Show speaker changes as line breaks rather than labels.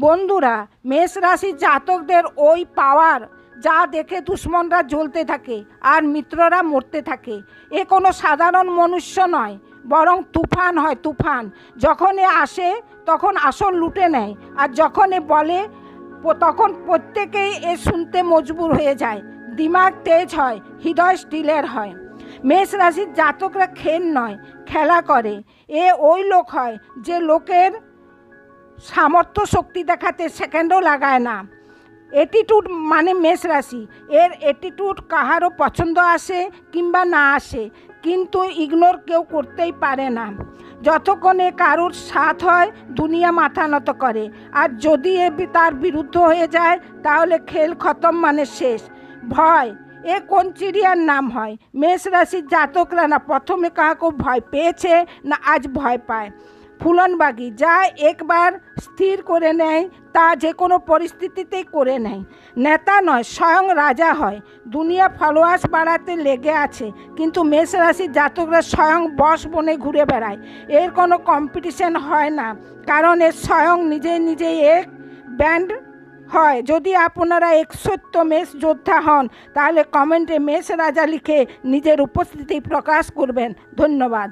বন্ধুরা, মেষ রাশির জাতকদের ওই পাওয়ার যা দেখে দুশ্মনরা জ্বলতে থাকে আর মিত্ররা মরতে থাকে। এ কোনো সাধারণ মনুষ্য নয়, বরং তুফান হয় তুফান। যখন এ আসে তখন আসন লুটে নেয়, আর যখন এ বলে তখন প্রত্যেকেই এ শুনতে মজবুর হয়ে যায়। দিমাগ তেজ হয়, হৃদয় স্টিলের হয়। মেষ রাশির জাতকরা খেল নয়, খেলা করে। এ ওই লোক হয় যে লোকের সামর্থ্য শক্তি দেখাতে সেকেন্ডও লাগায় না। অ্যাটিটিউড মানে মেষ রাশি, এর অ্যাটিটিউড কাহারও পছন্দ আসে কিংবা না আসে, কিন্তু ইগনোর কেউ করতেই পারে না। যতক্ষণে কারুর সাথ হয় দুনিয়া মাথা নত করে, আর যদি এ তার বিরুদ্ধ হয়ে যায় তাহলে খেল খতম, মানে শেষ। ভয়, এ কোন চিড়িয়ার নাম হয়? মেষ রাশির জাতকরা না প্রথমে কাউকে ভয় পেয়েছে না আজ ভয় পায়। ফুলনবাগী, যা একবার স্থির করে নেয় তা যে কোনো পরিস্থিতিতেই করে নেয়। নেতা নয়, স্বয়ং রাজা হয়। দুনিয়া ফলোয়ার্স বাড়াতে লেগে আছে, কিন্তু মেষ রাশির জাতকরা স্বয়ং বশ বনে ঘুরে বেড়ায়। এর কোনো কম্পিটিশন হয় না, কারণ এর স্বয়ং নিজেই এক ব্যান্ড হয়। যদি আপনারা একসত্য মেষ যোদ্ধা হন তাহলে কমেন্টে মেষ রাজা লিখে নিজের উপস্থিতি প্রকাশ করবেন। ধন্যবাদ।